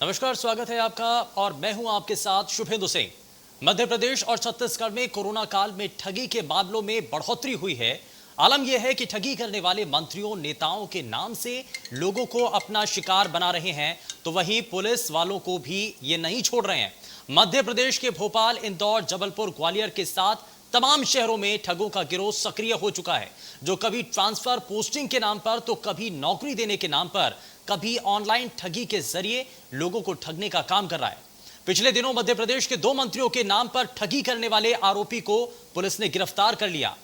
नमस्कार, स्वागत है आपका और मैं हूं आपके साथ शुभेंदु सिंह। मध्य प्रदेश और छत्तीसगढ़ में कोरोना काल में ठगी के मामलों में बढ़ोतरी हुई है। आलम यह है कि ठगी करने वाले मंत्रियों नेताओं के नाम से लोगों को अपना शिकार बना रहे हैं, तो वहीं पुलिस वालों को भी ये नहीं छोड़ रहे हैं। मध्य प्रदेश के भोपाल, इंदौर, जबलपुर, ग्वालियर के साथ तमाम शहरों में ठगों का गिरोह सक्रिय हो चुका है, जो कभी ट्रांसफर पोस्टिंग के नाम पर तो कभी नौकरी देने के नाम पर, कभी ऑनलाइन ठगी के जरिए लोगों को ठगने का काम कर रहा है। पिछले दिनों मध्य प्रदेश के 2 मंत्रियों के नाम पर ठगी करने वाले आरोपी को पुलिस ने गिरफ्तार कर लिया।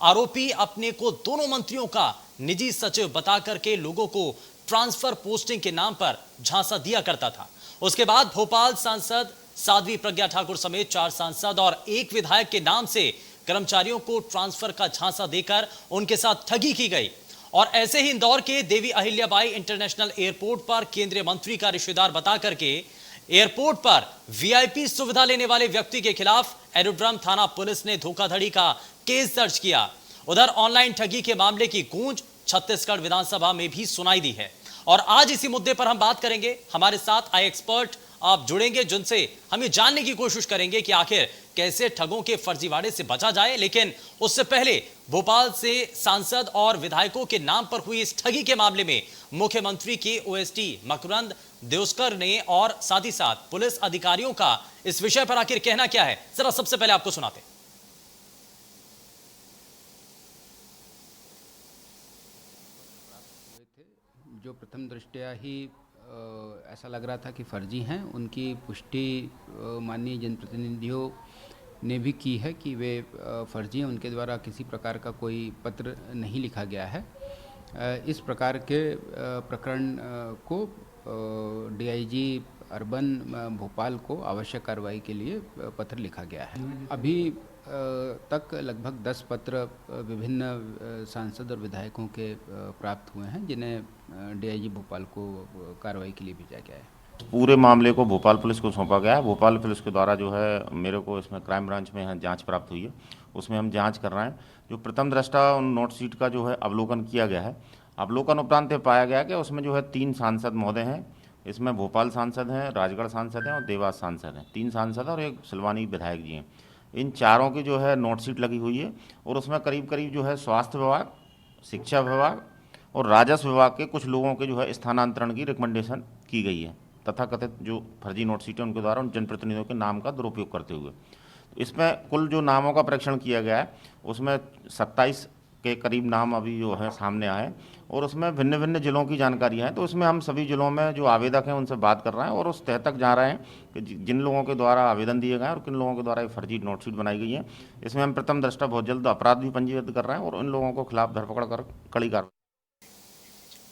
आरोपी अपने को दोनों मंत्रियों का निजी सचिव बता करके लोगों को ट्रांसफर पोस्टिंग के नाम पर झांसा दिया करता था। उसके बाद भोपाल सांसद साध्वी प्रज्ञा ठाकुर समेत 4 सांसद और 1 विधायक के नाम से कर्मचारियों को ट्रांसफर का झांसा देकर उनके साथ ठगी की गई। और ऐसे ही इंदौर के देवी अहिल्याबाई इंटरनेशनल एयरपोर्ट पर केंद्रीय मंत्री का रिश्तेदार बता करके एयरपोर्ट पर वीआईपी सुविधा लेने वाले व्यक्ति के खिलाफ एरोड्रम थाना पुलिस ने धोखाधड़ी का केस दर्ज किया। उधर ऑनलाइन ठगी के मामले की गूंज छत्तीसगढ़ विधानसभा में भी सुनाई दी है और आज इसी मुद्दे पर हम बात करेंगे। हमारे साथ आई एक्सपर्ट आप जुड़ेंगे, जिनसे हम ये जानने की कोशिश करेंगे कि आखिर कैसे ठगों के फर्जीवाड़े से बचा जाए। लेकिन उससे पहले भोपाल से सांसद और विधायकों के नाम पर हुई इस ठगी के मामले में मुख्यमंत्री के ओएसडी मकरंद देउस्कर ने और साथ ही साथ पुलिस अधिकारियों का इस विषय पर आखिर कहना क्या है, जरा सबसे पहले आपको सुनाते हैं। जो प्रथम दृष्टया ही ऐसा लग रहा था कि फर्जी हैं, उनकी पुष्टि माननीय जनप्रतिनिधियों ने भी की है कि वे फर्जी हैं। उनके द्वारा किसी प्रकार का कोई पत्र नहीं लिखा गया है। इस प्रकार के प्रकरण को डीआईजी अर्बन भोपाल को आवश्यक कार्रवाई के लिए पत्र लिखा गया है। अभी तक लगभग 10 पत्र विभिन्न सांसद और विधायकों के प्राप्त हुए हैं, जिन्हें डीआईजी भोपाल को कार्रवाई के लिए भेजा गया है। पूरे मामले को भोपाल पुलिस को सौंपा गया है। भोपाल पुलिस के द्वारा जो है मेरे को इसमें क्राइम ब्रांच में जांच प्राप्त हुई है, उसमें हम जांच कर रहे हैं। जो प्रथम दृष्टा उन नोट शीट का जो है अवलोकन किया गया है। अवलोकन उपरांत पाया गया कि उसमें जो है 3 सांसद महोदय हैं। इसमें भोपाल सांसद हैं, राजगढ़ सांसद हैं और देवास सांसद हैं। 3 सांसद और 1 सिलवानी विधायक जी हैं। इन चारों की जो है नोट शीट लगी हुई है और उसमें करीब करीब जो है स्वास्थ्य विभाग, शिक्षा विभाग और राजस्व विभाग के कुछ लोगों के जो है स्थानांतरण की रिकमेंडेशन की गई है, तथाकथित जो फर्जी नोट शीटें उनके द्वारा उन जनप्रतिनिधियों के नाम का दुरुपयोग करते हुए। इसमें कुल जो नामों का परीक्षण किया गया है उसमें 27 के करीब नाम अभी जो है सामने आए और उसमें भिन्न भिन्न जिलों की जानकारियाँ हैं। तो इसमें हम सभी जिलों में जो आवेदक हैं उनसे बात कर रहे हैं और उस तह तक जा रहे हैं कि जिन लोगों के द्वारा आवेदन दिए गए हैं और किन लोगों के द्वारा ये फर्जी नोट शीट बनाई गई है, इसमें हम प्रथम दृष्टा बहुत जल्द अपराध भी पंजीबद्ध कर रहे हैं और इन लोगों को खिलाफ धरपकड़ कर कड़ी कार्रवाई।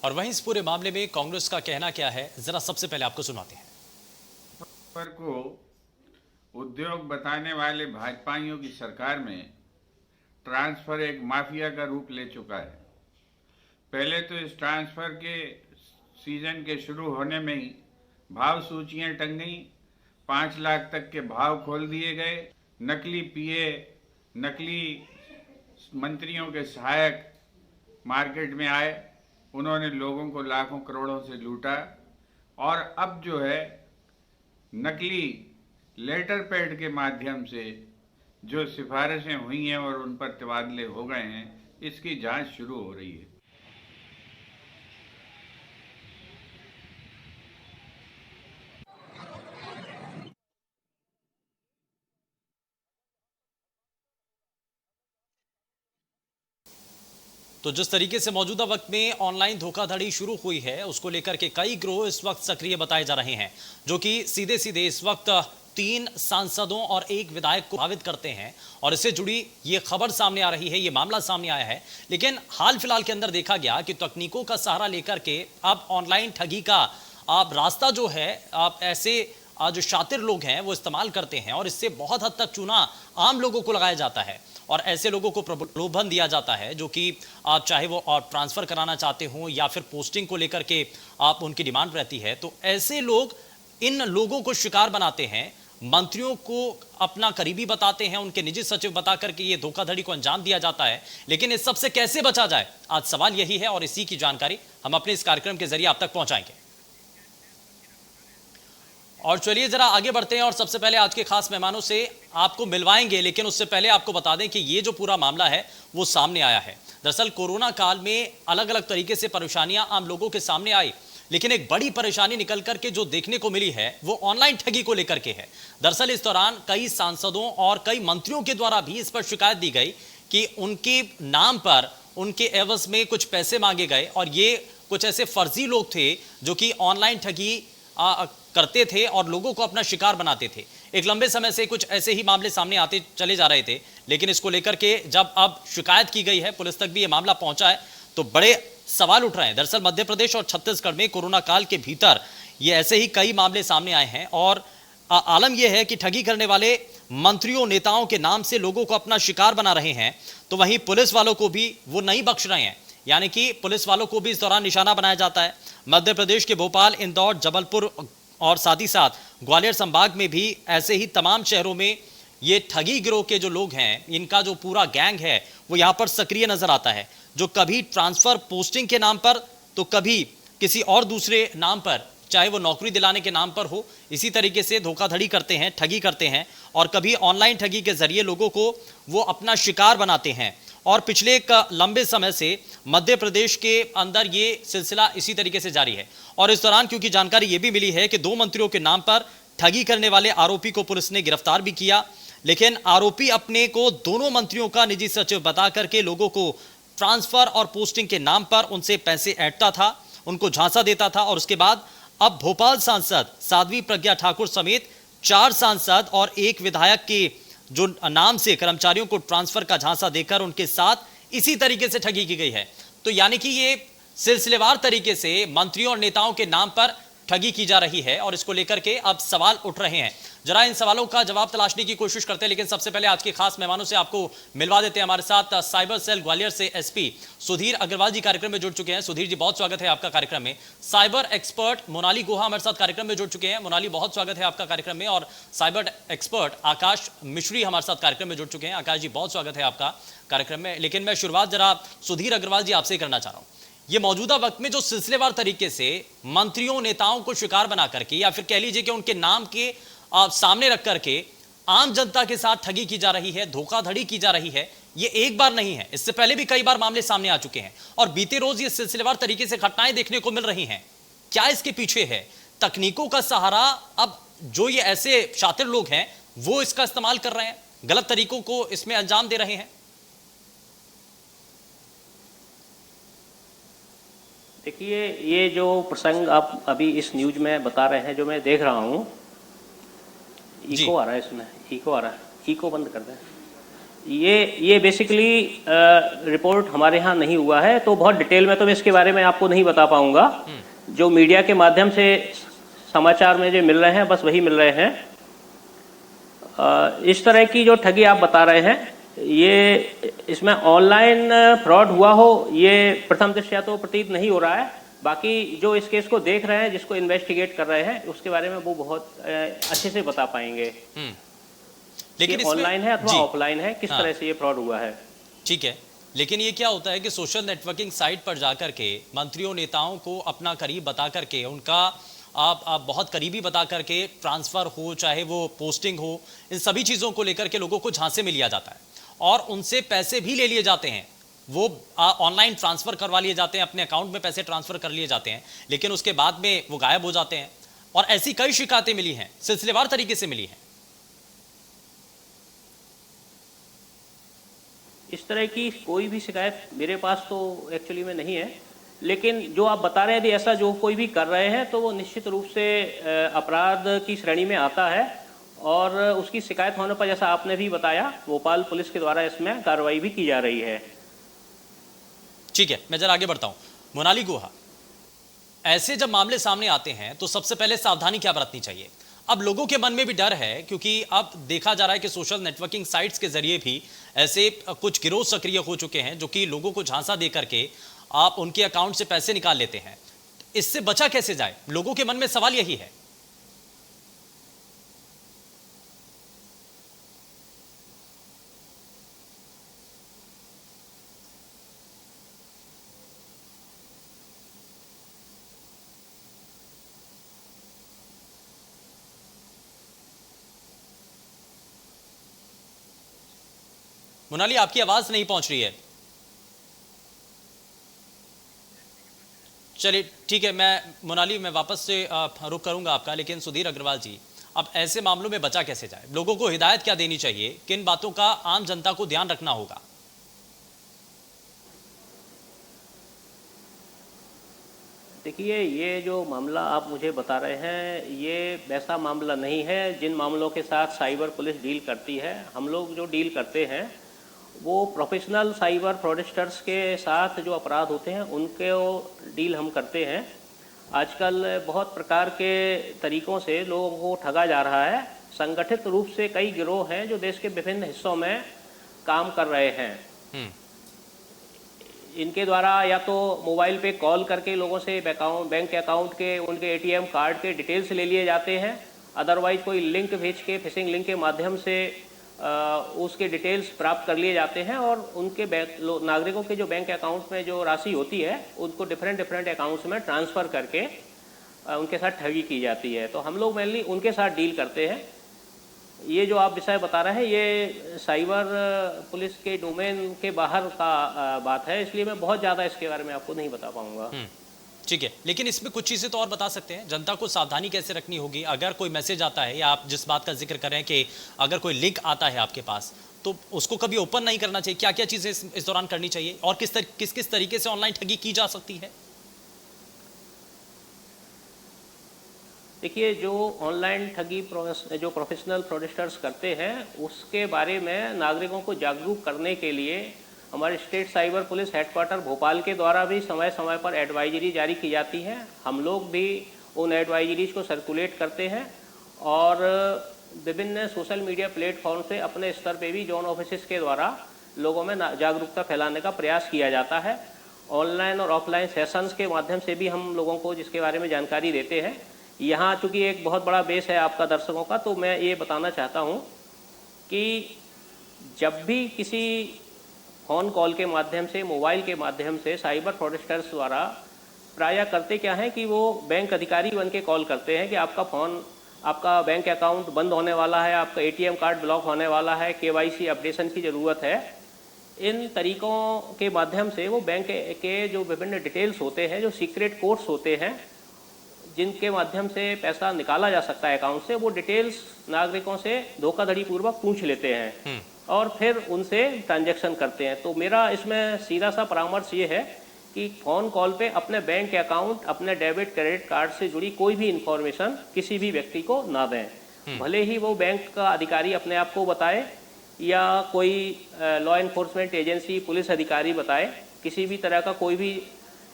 और वहीं इस पूरे मामले में कांग्रेस का कहना क्या है, जरा सबसे पहले आपको सुनाते हैं। पर को उद्योग बताने वाले भाजपाइयों की सरकार में ट्रांसफर एक माफिया का रूप ले चुका है। पहले तो इस ट्रांसफर के सीजन के शुरू होने में ही भाव सूचियां टंग गई, 5 लाख तक के भाव खोल दिए गए। नकली पीए, नकली मंत्रियों के सहायक मार्केट में आए, उन्होंने लोगों को लाखों करोड़ों से लूटा। और अब जो है नकली लेटर पैड के माध्यम से जो सिफारिशें हुई हैं और उन पर तबादले हो गए हैं, इसकी जांच शुरू हो रही है। तो जिस तरीके से मौजूदा वक्त में ऑनलाइन धोखाधड़ी शुरू हुई है, उसको लेकर के कई गिरोह इस वक्त सक्रिय बताए जा रहे हैं, जो कि सीधे सीधे इस वक्त 3 सांसदों और 1 विधायक को प्रभावित करते हैं। और इससे जुड़ी ये खबर सामने आ रही है, ये मामला सामने आया है। लेकिन हाल फिलहाल के अंदर देखा गया कि तकनीकों का सहारा लेकर के अब ऑनलाइन ठगी का आप रास्ता जो है, आप ऐसे जो शातिर लोग हैं वो इस्तेमाल करते हैं और इससे बहुत हद तक चूना आम लोगों को लगाया जाता है और ऐसे लोगों को प्रलोभन दिया जाता है, जो कि आप चाहे वो ट्रांसफर कराना चाहते हो या फिर पोस्टिंग को लेकर के आप उनकी डिमांड रहती है, तो ऐसे लोग इन लोगों को शिकार बनाते हैं। मंत्रियों को अपना करीबी बताते हैं, उनके निजी सचिव बता करके ये धोखाधड़ी को अंजाम दिया जाता है। लेकिन इस सब से कैसे बचा जाए, आज सवाल यही है और इसी की जानकारी हम अपने इस कार्यक्रम के जरिए आप तक पहुंचाएंगे। और चलिए जरा आगे बढ़ते हैं और सबसे पहले आज के खास मेहमानों से आपको मिलवाएंगे, लेकिन उससे पहले आपको बता दें कि ये जो पूरा मामला है वो सामने आया है। दरअसल कोरोना काल में अलग अलग तरीके से परेशानियां आम लोगों के सामने आई, लेकिन एक बड़ी परेशानी निकल करके जो देखने को मिली है वो ऑनलाइन ठगी को लेकर के है। दरअसल इस दौरान कई सांसदों और कई मंत्रियों के द्वारा भी इस पर शिकायत दी गई कि उनके नाम पर उनके एवज में कुछ पैसे मांगे गए और ये कुछ ऐसे फर्जी लोग थे जो कि ऑनलाइन ठगी करते थे और लोगों को अपना शिकार बनाते थे। एक लंबे समय से कुछ ऐसे ही मामले सामने आते चले जा रहे थे, लेकिन इसको लेकर के जब अब शिकायत की गई है, पुलिस तक भी ये मामला पहुंचा है, तो बड़े सवाल उठ रहे हैं। दरअसल मध्य प्रदेश और छत्तीसगढ़ में कोरोना काल के भीतर ये ऐसे ही कई मामले सामने आए हैं और आलम यह है कि ठगी करने वाले मंत्रियों नेताओं के नाम से लोगों को अपना शिकार बना रहे हैं, तो वहीं पुलिस वालों को भी वो नहीं बख्श रहे हैं, यानी कि पुलिस वालों को भी इस दौरान निशाना बनाया जाता है। मध्य प्रदेश के भोपाल, इंदौर, जबलपुर और साथ ही साथ ग्वालियर संभाग में भी ऐसे ही तमाम शहरों में ये ठगी गिरोह के जो लोग हैं, इनका जो पूरा गैंग है वो यहाँ पर सक्रिय नजर आता है, जो कभी ट्रांसफर पोस्टिंग के नाम पर तो कभी किसी और दूसरे नाम पर, चाहे वो नौकरी दिलाने के नाम पर हो, इसी तरीके से धोखाधड़ी करते हैं, ठगी करते हैं और कभी ऑनलाइन ठगी के जरिए लोगों को वो अपना शिकार बनाते हैं। और पिछले एक लंबे समय से मध्य प्रदेश के अंदर ये सिलसिला इसी तरीके से जारी है और इस दौरान क्योंकि जानकारी ये भी मिली है कि 2 मंत्रियों के नाम पर ठगी करने वाले आरोपी को पुलिस ने गिरफ्तार भी किया, लेकिन आरोपी अपने को दोनों मंत्रियों का निजी सचिव बता करके लोगों को ट्रांसफर और पोस्टिंग के नाम पर उनसे पैसे ऐंठता था, उनको झांसा देता था और उसके बाद अब भोपाल सांसद साध्वी प्रज्ञा ठाकुर समेत 4 सांसद और 1 विधायक के जो नाम से कर्मचारियों को ट्रांसफर का झांसा देकर उनके साथ इसी तरीके से ठगी की गई है। तो यानी कि ये सिलसिलेवार तरीके से मंत्रियों और नेताओं के नाम पर ठगी की जा रही है और इसको लेकर के अब सवाल उठ रहे हैं। जरा इन सवालों का जवाब तलाशने की कोशिश करते हैं, लेकिन सबसे पहले आज के खास मेहमानों से आपको मिलवा देते हैं। हमारे साथ साइबर सेल ग्वालियर से एसपी सुधीर अग्रवाल जी कार्यक्रम में जुड़ चुके हैं। सुधीर जी, बहुत स्वागत है आपका कार्यक्रम में। साइबर एक्सपर्ट मोनाली गुहा हमारे साथ कार्यक्रम में जुड़ चुके हैं। मोनाली, बहुत स्वागत है आपका कार्यक्रम में। और साइबर एक्सपर्ट आकाश मिश्री हमारे साथ कार्यक्रम में जुड़ चुके हैं। आकाश जी, बहुत स्वागत है आपका कार्यक्रम में। लेकिन मैं शुरुआत जरा सुधीर अग्रवाल जी आपसे करना चाह रहा हूं। ये मौजूदा वक्त में जो सिलसिलेवार तरीके से मंत्रियों नेताओं को शिकार बना करके या फिर कह लीजिए कि उनके नाम के सामने रख करके आम जनता के साथ ठगी की जा रही है, धोखाधड़ी की जा रही है, ये एक बार नहीं है, इससे पहले भी कई बार मामले सामने आ चुके हैं और बीते रोज ये सिलसिलेवार तरीके से घटनाएं देखने को मिल रही हैं। क्या इसके पीछे है? तकनीकों का सहारा अब जो ये ऐसे शातिर लोग हैं वो इसका इस्तेमाल कर रहे हैं, गलत तरीकों को इसमें अंजाम दे रहे हैं। देखिए, ये जो प्रसंग आप अभी इस न्यूज में बता रहे हैं, जो मैं देख रहा हूँ, इको आ रहा है, इसमें इको आ रहा है, इको बंद कर दें। ये बेसिकली रिपोर्ट हमारे यहाँ नहीं हुआ है, तो बहुत डिटेल में तो मैं इसके बारे में आपको नहीं बता पाऊंगा। जो मीडिया के माध्यम से समाचार में जो मिल रहे हैं, बस वही मिल रहे हैं। इस तरह की जो ठगी आप बता रहे हैं, ये इसमें ऑनलाइन फ्रॉड हुआ हो, ये प्रथम दृष्टया तो प्रतीत नहीं हो रहा है। बाकी जो इस केस को देख रहे हैं, जिसको इन्वेस्टिगेट कर रहे हैं, उसके बारे में वो बहुत अच्छे से बता पाएंगे। लेकिन ऑनलाइन है अथवा ऑफलाइन है, किस तरह से ये फ्रॉड हुआ है। ठीक है, लेकिन ये क्या होता है कि सोशल नेटवर्किंग साइट पर जाकर के मंत्रियों नेताओं को अपना करीब बता करके, उनका आप बहुत करीबी बता करके ट्रांसफर हो, चाहे वो पोस्टिंग हो, इन सभी चीज़ों को लेकर के लोगों को झांसे में लिया जाता है और उनसे पैसे भी ले लिए जाते हैं। वो ऑनलाइन ट्रांसफर करवा लिए जाते हैं, अपने अकाउंट में पैसे ट्रांसफर कर लिए जाते हैं, लेकिन उसके बाद में वो गायब हो जाते हैं। और ऐसी कई शिकायतें मिली हैं, सिलसिलेवार तरीके से मिली हैं। इस तरह की कोई भी शिकायत मेरे पास तो एक्चुअली में नहीं है, लेकिन जो आप बता रहे हैं यदि ऐसा जो कोई भी कर रहे हैं तो वो निश्चित रूप से अपराध की श्रेणी में आता है और उसकी शिकायत होने पर, जैसा आपने भी बताया, भोपाल पुलिस के द्वारा इसमें कार्रवाई भी की जा रही है। ठीक है, मैं जरा आगे बढ़ता हूं। मोनाली गुहा, ऐसे जब मामले सामने आते हैं तो सबसे पहले सावधानी क्या बरतनी चाहिए? अब लोगों के मन में भी डर है क्योंकि अब देखा जा रहा है कि सोशल नेटवर्किंग साइट्स के जरिए भी ऐसे कुछ गिरोह सक्रिय हो चुके हैं जो कि लोगों को झांसा दे करके आप उनके अकाउंट से पैसे निकाल लेते हैं। इससे बचा कैसे जाए? लोगों के मन में सवाल यही है। मोनाली, आपकी आवाज नहीं पहुंच रही है। चलिए ठीक है, मोनाली मैं वापस से रुख करूंगा आपका, लेकिन सुधीर अग्रवाल जी, अब ऐसे मामलों में बचा कैसे जाए? लोगों को हिदायत क्या देनी चाहिए, किन बातों का आम जनता को ध्यान रखना होगा? देखिए, ये जो मामला आप मुझे बता रहे हैं, ये वैसा मामला नहीं है जिन मामलों के साथ साइबर पुलिस डील करती है। हम लोग जो डील करते हैं वो प्रोफेशनल साइबर फ्रॉडस्टर्स के साथ जो अपराध होते हैं उनके डील हम करते हैं। आजकल बहुत प्रकार के तरीक़ों से लोगों को ठगा जा रहा है। संगठित रूप से कई गिरोह हैं जो देश के विभिन्न हिस्सों में काम कर रहे हैं। इनके द्वारा या तो मोबाइल पे कॉल करके लोगों से बैंक अकाउंट के, उनके ATM कार्ड के डिटेल्स ले लिए जाते हैं। अदरवाइज कोई लिंक भेज के, फिशिंग लिंक के माध्यम से उसके डिटेल्स प्राप्त कर लिए जाते हैं और उनके नागरिकों के जो बैंक अकाउंट में जो राशि होती है उनको डिफरेंट अकाउंट्स में ट्रांसफ़र करके उनके साथ ठगी की जाती है। तो हम लोग मेनली उनके साथ डील करते हैं। ये जो आप विषय बता रहे हैं ये साइबर पुलिस के डोमेन के बाहर का बात है, इसलिए मैं बहुत ज़्यादा इसके बारे में आपको नहीं बता पाऊंगा। ठीक है, लेकिन इसमें कुछ चीज़ें तो और बता सकते हैं। जनता को सावधानी कैसे रखनी होगी? अगर कोई मैसेज आता है, या आप जिस बात का जिक्र कर रहे हैं कि अगर कोई लिंक आता है आपके पास, तो उसको कभी ओपन नहीं करना चाहिए। क्या क्या चीज़ें इस दौरान करनी चाहिए, और किस तरीके से ऑनलाइन ठगी की जा सकती है? देखिए, जो ऑनलाइन ठगी जो प्रोफेशनल फ्रॉडस्टर्स करते हैं उसके बारे में नागरिकों को जागरूक करने के लिए हमारे state cyber police headquarter Bhopal के द्वारा भी समय समय पर एडवाइजरी जारी की जाती है। हम लोग भी उन एडवाइजरीज को सर्कुलेट करते हैं और विभिन्न सोशल मीडिया प्लेटफॉर्म से अपने स्तर पे भी जोन ऑफिस के द्वारा लोगों में जागरूकता फैलाने का प्रयास किया जाता है। ऑनलाइन और ऑफलाइन सेशंस के माध्यम से भी हम लोगों को जिसके बारे में जानकारी देते हैं। यहाँ चूँकि एक बहुत बड़ा बेस है आपका दर्शकों का, तो मैं ये बताना चाहता हूँ कि जब भी किसी फ़ोन कॉल के माध्यम से, मोबाइल के माध्यम से साइबर फ्रॉडस्टर्स द्वारा प्रायः करते क्या है कि वो बैंक अधिकारी बन के कॉल करते हैं कि आपका बैंक अकाउंट बंद होने वाला है, आपका ATM कार्ड ब्लॉक होने वाला है, KYC अपडेशन की ज़रूरत है। इन तरीक़ों के माध्यम से वो बैंक के जो विभिन्न डिटेल्स होते हैं, जो सीक्रेट कोड्स होते हैं जिनके माध्यम से पैसा निकाला जा सकता है अकाउंट से, वो डिटेल्स नागरिकों से धोखाधड़ी पूर्वक पूछ लेते हैं और फिर उनसे ट्रांजैक्शन करते हैं। तो मेरा इसमें सीधा सा परामर्श ये है कि फ़ोन कॉल पे अपने बैंक अकाउंट, अपने डेबिट क्रेडिट कार्ड से जुड़ी कोई भी इंफॉर्मेशन किसी भी व्यक्ति को ना दें। भले ही वो बैंक का अधिकारी अपने आप को बताए या कोई लॉ एनफोर्समेंट एजेंसी, पुलिस अधिकारी बताए, किसी भी तरह का कोई भी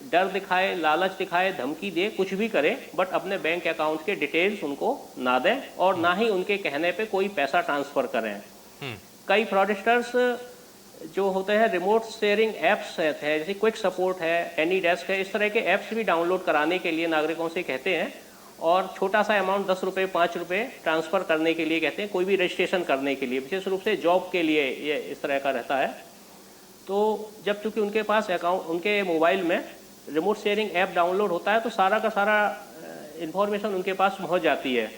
डर दिखाए, लालच दिखाए, धमकी दे, कुछ भी करे, बट अपने बैंक अकाउंट के डिटेल्स उनको ना दें और ना ही उनके कहने पे कोई पैसा ट्रांसफ़र करें। कई फ्रॉडस्टर्स जो होते हैं रिमोट शेयरिंग ऐप्स हैं, जैसे क्विक सपोर्ट है, एनीडेस्क है, इस तरह के ऐप्स भी डाउनलोड कराने के लिए नागरिकों से कहते हैं और छोटा सा अमाउंट 10 रुपये, 5 रुपये ट्रांसफ़र करने के लिए कहते हैं, कोई भी रजिस्ट्रेशन करने के लिए, विशेष रूप से जॉब के लिए ये इस तरह का रहता है। तो जब चूँकि उनके पास अकाउंट, उनके मोबाइल में रिमोट शेयरिंग ऐप डाउनलोड होता है तो सारा का सारा इन्फॉर्मेशन उनके पास पहुंच जाती है।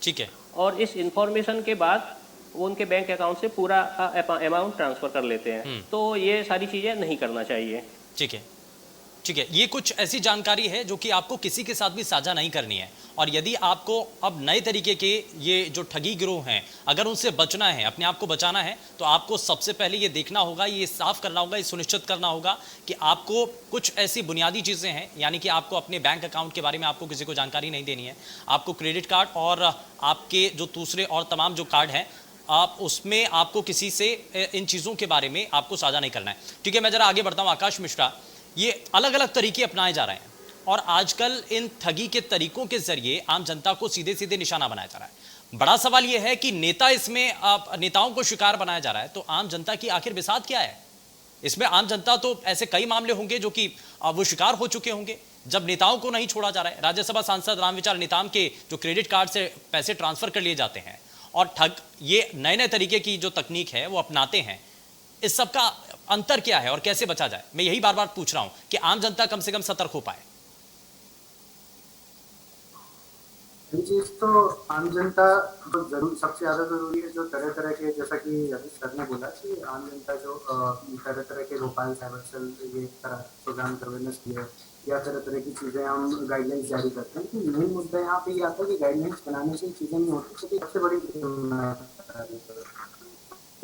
ठीक है। और इस इन्फॉर्मेशन के बाद वो उनके बैंक अकाउंट से पूरा अमाउंट ट्रांसफ़र कर लेते हैं। तो ये सारी चीज़ें नहीं करना चाहिए। ठीक है, ठीक है। ये कुछ ऐसी जानकारी है जो कि आपको किसी के साथ भी साझा नहीं करनी है, और यदि आपको अब नए तरीके के ये जो ठगी गिरोह हैं, अगर उनसे बचना है, अपने आप को बचाना है, तो आपको सबसे पहले ये देखना होगा, ये साफ करना होगा, ये सुनिश्चित करना होगा कि आपको कुछ ऐसी बुनियादी चीज़ें हैं, यानी कि आपको अपने बैंक अकाउंट के बारे में आपको किसी को जानकारी नहीं देनी है। आपको क्रेडिट कार्ड और आपके जो दूसरे और तमाम जो कार्ड हैं, आप उसमें आपको किसी से इन चीज़ों के बारे में आपको साझा नहीं करना है। ठीक है, मैं ज़रा आगे बढ़ता हूँ। आकाश मिश्रा, ये अलग अलग तरीके अपनाए जा रहे हैं और आजकल इन ठगी के तरीकों के जरिए आम जनता को सीधे सीधे निशाना बनाया जा रहा है। बड़ा सवाल यह है कि नेताओं को शिकार बनाया जा रहा है, तो आम जनता की आखिर बिसात क्या है इसमें? आम जनता तो ऐसे कई मामले होंगे जो कि वो शिकार हो चुके होंगे जब नेताओं को नहीं छोड़ा जा रहा है। राज्यसभा सांसद रामविचार नेताम के जो क्रेडिट कार्ड से पैसे ट्रांसफर कर लिए जाते हैं और ठग ये नए नए तरीके की जो तकनीक है वो अपनाते हैं, इस सब का अंतर क्या है और कैसे बचा जाए? मैं यही बार बार पूछ रहा हूं कि आम जनता कम से कम सतर्क हो पाए। तो आम जनता जो जरूर सबसे ज्यादा जरूरी है, जो तरह तरह के, जैसा कि अभी सर ने बोला कि आम जनता जो तरह तरह के भोपाल साइबर सेल ये तरह प्रोग्राम अवेयरनेस किए या तरह तरह की चीजें हम गाइडलाइंस जारी करते हैं, कि मेन मुद्दा यहाँ पे ये आता है कि गाइडलाइंस बनाने से चीजें नहीं होती, क्योंकि सबसे बड़ी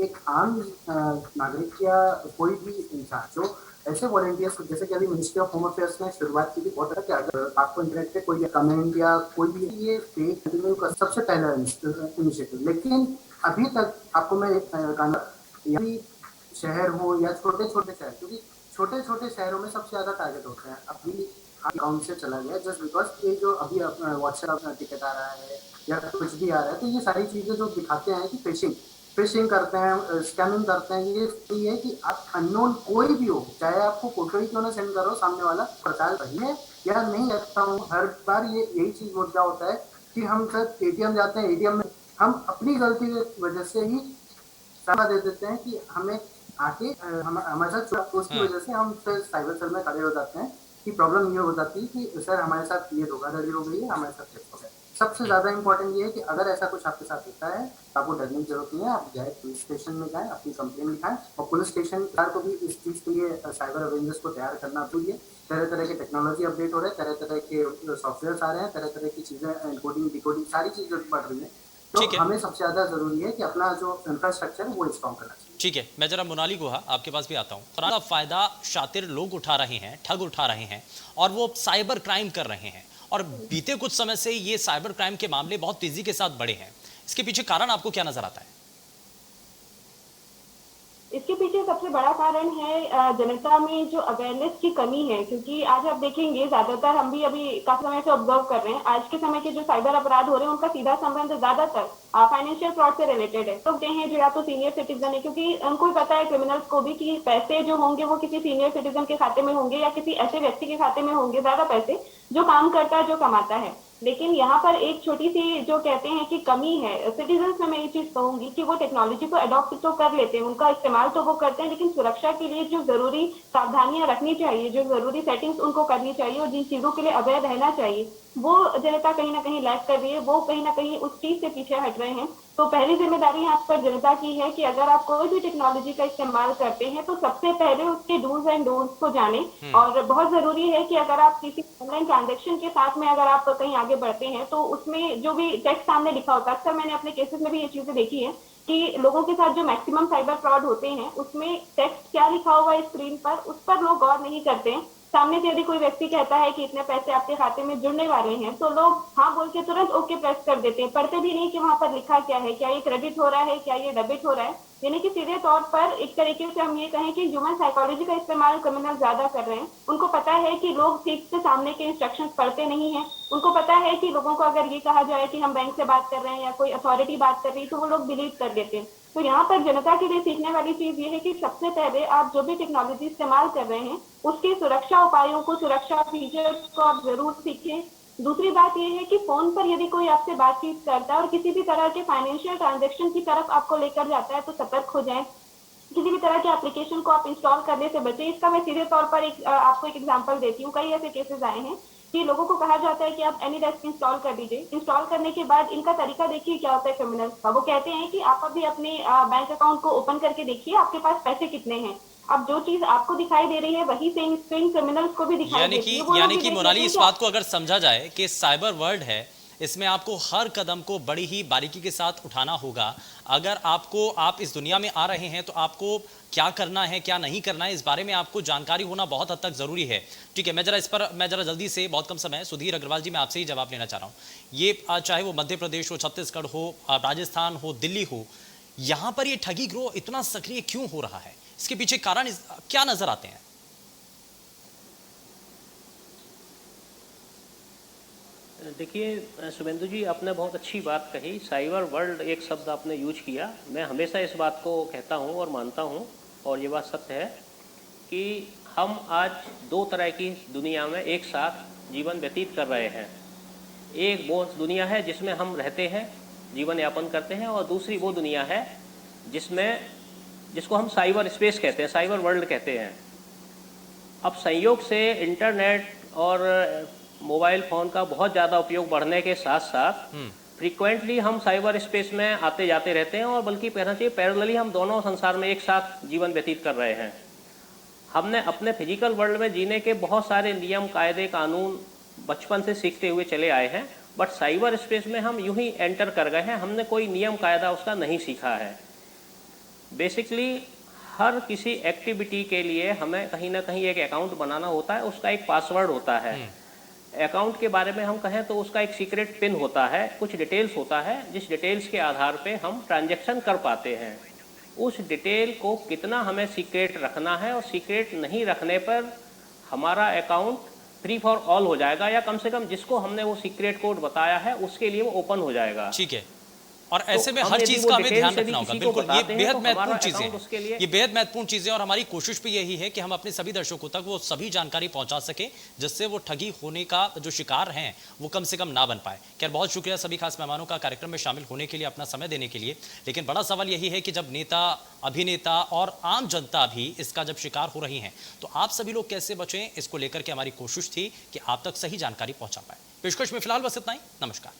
एक आम नागरिक या कोई भी इंसान जो ऐसे वॉलंटियर्स, जैसे कि अभी मिनिस्ट्री ऑफ होम अफेयर्स ने शुरुआत की थी, बहुत तरह के अगर आपको इंटरनेट पे कोई कमेंट या कोई भी ये फेक कंटिन्यू का सबसे पहला इनिशिएटिव, लेकिन अभी तक आपको मैं शहर हो या छोटे छोटे शहर, क्योंकि छोटे छोटे शहरों में सबसे ज्यादा टारगेट होते हैं, अभी अकाउंट से चला गया जस्ट बिकॉज ये जो अभी व्हाट्सएप टिकट आ रहा है या कुछ भी आ रहा है, तो ये सारी चीजें जो दिखाते हैं कि फिशिंग करते हैं, स्कैमिंग करते हैं, ये है कि आप अननोन कोई भी हो, चाहे आपको फोटो ही क्यों ना सेंड करो, सामने वाला पड़ताल सही है या नहीं रखता हूँ। हर बार ये यही चीज मुद्दा होता है कि हम सर एटीएम जाते हैं, एटीएम में हम अपनी गलती की वजह से ही सलाह दे देते हैं कि हमें आके हमारे साथ, उसकी वजह से हम फिर साइबर सेल में खड़े हो जाते हैं कि प्रॉब्लम ये हो जाती है कि सर हमारे साथ ये धोखाधड़ी हो गई है, हमारे साथ चेक हो गया। सबसे ज्यादा इंपॉर्टेंट ये है कि अगर ऐसा कुछ आपके साथ होता है तो आपको डरने की जरूरत नहीं है, आप जाए पुलिस स्टेशन में जाएं, अपनी कंप्लेन लिखाएं, और पुलिस स्टेशन को भी इस चीज के लिए साइबर अवेयरनेस को तैयार करना चाहिए। तरह तरह के टेक्नोलॉजी अपडेट हो रहे हैं, तरह तरह के सॉफ्टवेयर आ रहे हैं, तरह तरह की चीजें कोडिंग डिकोडिंग सारी चीजें बढ़ रही है, तो हमें सबसे ज्यादा जरूरी है कि अपना जो इंफ्रास्ट्रक्चर है वो स्ट्रॉन्ग करना चाहिए। ठीक है, मैं जरा मोनाली गुहा आपके पास भी आता हूँ। कोरोना का फायदा शातिर लोग उठा रहे हैं, ठग उठा रहे हैं और वो साइबर क्राइम कर रहे हैं, और बीते कुछ समय से ये साइबर क्राइम के मामले बहुत तेजी के साथ बढ़े हैं। इसके पीछे कारण आपको क्या नजर आता है? इसके पीछे सबसे बड़ा कारण है जनता में जो अवेयरनेस की कमी है, क्योंकि आज आप देखेंगे ज्यादातर, हम भी अभी काफी समय से ऑब्जर्व कर रहे हैं, आज के समय के जो साइबर अपराध हो रहे हैं उनका सीधा संबंध ज्यादातर फाइनेंशियल फ्रॉड से रिलेटेड है। तो हैं जो या तो सीनियर सिटीजन है, क्योंकि उनको भी पता है क्रिमिनल्स को भी कि पैसे जो होंगे वो किसी सीनियर सिटीजन के खाते में होंगे या किसी ऐसे व्यक्ति के खाते में होंगे, ज्यादा पैसे जो काम करता है, जो कमाता है। लेकिन यहाँ पर एक छोटी सी जो कहते हैं कि कमी है सिटीजन्स में, मैं ये चीज कहूंगी कि वो टेक्नोलॉजी को अडॉप्ट तो कर लेते हैं, उनका इस्तेमाल तो वो करते हैं, लेकिन सुरक्षा के लिए जो जरूरी सावधानियां रखनी चाहिए, जो जरूरी सेटिंग्स उनको करनी चाहिए और जिन चीजों के लिए अवेयर रहना चाहिए, वो जनता कहीं ना कहीं लैक कर रही है, वो कहीं ना कहीं उस चीज से पीछे हट रहे हैं। तो पहली जिम्मेदारी यहाँ पर जनता की है कि अगर आप कोई भी टेक्नोलॉजी का इस्तेमाल करते हैं तो सबसे पहले उसके डूज एंड डोंट्स को जाने। और बहुत जरूरी है कि अगर आप किसी ऑनलाइन ट्रांजेक्शन के साथ में अगर आप कहीं आगे बढ़ते हैं तो उसमें जो भी टेक्स्ट सामने लिखा होता है, अक्सर मैंने अपने केसेस में भी ये चीजें देखी है कि लोगों के साथ जो मैक्सिमम साइबर फ्रॉड होते हैं उसमें टेक्स्ट क्या लिखा हुआ है स्क्रीन पर, उस पर लोग गौर नहीं करते हैं। सामने से यदि कोई व्यक्ति कहता है कि इतने पैसे आपके खाते में जुड़ने वाले हैं तो लोग हाँ बोल के तुरंत ओके प्रेस कर देते हैं, पढ़ते भी नहीं कि वहां पर लिखा क्या है, क्या ये क्रेडिट हो रहा है, क्या ये डेबिट हो रहा है। यानी कि सीधे तौर पर एक तरीके से हम ये कहें कि ह्यूमन साइकोलॉजी का इस्तेमाल क्रिमिनल ज्यादा कर रहे हैं। उनको पता है कि लोग ठीक से सामने के इंस्ट्रक्शंस पढ़ते नहीं है, उनको पता है कि लोगों को अगर ये कहा जाए कि हम बैंक से बात कर रहे हैं या कोई अथॉरिटी बात कर रही है तो वो लोग बिलीव कर देते हैं। तो यहाँ पर जनता के लिए सीखने वाली चीज ये है कि सबसे पहले आप जो भी टेक्नोलॉजी इस्तेमाल कर रहे हैं उसके सुरक्षा उपायों को, सुरक्षा फीचर्स को आप जरूर सीखें। दूसरी बात ये है कि फोन पर यदि कोई आपसे बातचीत करता है और किसी भी तरह के फाइनेंशियल ट्रांजैक्शन की तरफ आपको लेकर जाता है तो सतर्क हो जाएं। किसी भी तरह के एप्लीकेशन को आप इंस्टॉल करने से बचें। इसका मैं सीधे तौर पर आपको एक एग्जांपल देती हूँ। कई ऐसे केसेस आए हैं कि लोगों को कहा जाता है कि आप एनीडेस्क इंस्टॉल कर दीजिए। इंस्टॉल करने के बाद इनका तरीका देखिए क्या होता है क्रिमिनल्स का। वो कहते हैं कि आप अभी अपने बैंक अकाउंट को ओपन करके देखिए आपके पास पैसे कितने हैं। अब जो चीज आपको दिखाई दे रही है वही सेम स्क्रीन क्रिमिनल्स को भी दिखाई देती है। यानी कि मोनाली, इस बात को अगर समझा जाए कि साइबर वर्ल्ड है, इसमें आपको हर कदम को बड़ी ही बारीकी के साथ उठाना होगा। अगर आप इस दुनिया में आ रहे हैं तो आपको क्या करना है, क्या नहीं करना है, इस बारे में आपको जानकारी होना बहुत हद तक जरूरी है। ठीक है, मैं जरा जल्दी से, बहुत कम समय, सुधीर अग्रवाल जी, मैं आपसे ही जवाब लेना चाह रहा हूँ। ये चाहे वो मध्य प्रदेश हो, छत्तीसगढ़ हो, राजस्थान हो, दिल्ली हो, यहाँ पर ये ठगी गिरोह इतना सक्रिय क्यों हो रहा है? इसके पीछे कारण क्या नजर आते हैं? देखिए शुभेंदु जी, आपने बहुत अच्छी बात कही। साइबर वर्ल्ड एक शब्द आपने यूज किया। मैं हमेशा इस बात को कहता हूं और मानता हूं, और ये बात सत्य है कि हम आज दो तरह की दुनिया में एक साथ जीवन व्यतीत कर रहे हैं। एक वो दुनिया है जिसमें हम रहते हैं, जीवन यापन करते हैं, और दूसरी वो दुनिया है जिसको हम साइबर स्पेस कहते हैं, साइबर वर्ल्ड कहते हैं। अब संयोग से इंटरनेट और मोबाइल फ़ोन का बहुत ज़्यादा उपयोग बढ़ने के साथ साथ फ्रीक्वेंटली हम साइबर स्पेस में आते जाते रहते हैं, और बल्कि कहना चाहिए पैरेलली हम दोनों संसार में एक साथ जीवन व्यतीत कर रहे हैं। हमने अपने फिजिकल वर्ल्ड में जीने के बहुत सारे नियम, कायदे, कानून बचपन से सीखते हुए चले आए हैं, बट साइबर स्पेस में हम यूं ही एंटर कर गए हैं, हमने कोई नियम कायदा उसका नहीं सीखा है। बेसिकली हर किसी एक्टिविटी के लिए हमें कहीं ना कहीं एक अकाउंट बनाना होता है, उसका एक पासवर्ड होता है। अकाउंट के बारे में हम कहें तो उसका एक सीक्रेट पिन होता है, कुछ डिटेल्स होता है, जिस डिटेल्स के आधार पे हम ट्रांजैक्शन कर पाते हैं। उस डिटेल को कितना हमें सीक्रेट रखना है, और सीक्रेट नहीं रखने पर हमारा अकाउंट फ्री फॉर ऑल हो जाएगा, या कम से कम जिसको हमने वो सीक्रेट कोड बताया है उसके लिए वो ओपन हो जाएगा। ठीक है, और ऐसे में हम हर यदि चीज वो का हमें डिटेल ध्यान से भी रखना होगा। किसी को बिल्कुल, ये बताते हैं बेहद तो महत्वपूर्ण हमारा चीजें अकाउंट उसके लिए- हैं, ये बेहद महत्वपूर्ण चीजें, और हमारी कोशिश भी यही है कि हम अपने सभी दर्शकों तक वो सभी जानकारी पहुंचा सके जिससे वो ठगी होने का जो शिकार हैं वो कम से कम ना बन पाए। खैर, बहुत शुक्रिया सभी खास मेहमानों का कार्यक्रम में शामिल होने के लिए, अपना समय देने के लिए। लेकिन बड़ा सवाल यही है कि जब नेता, अभिनेता और आम जनता भी इसका जब शिकार हो रही हैं, तो आप सभी लोग कैसे बचें, इसको लेकर के हमारी कोशिश थी कि आप तक सही जानकारी पहुंचा पाए। पेशकश में फिलहाल बस इतना ही। नमस्कार।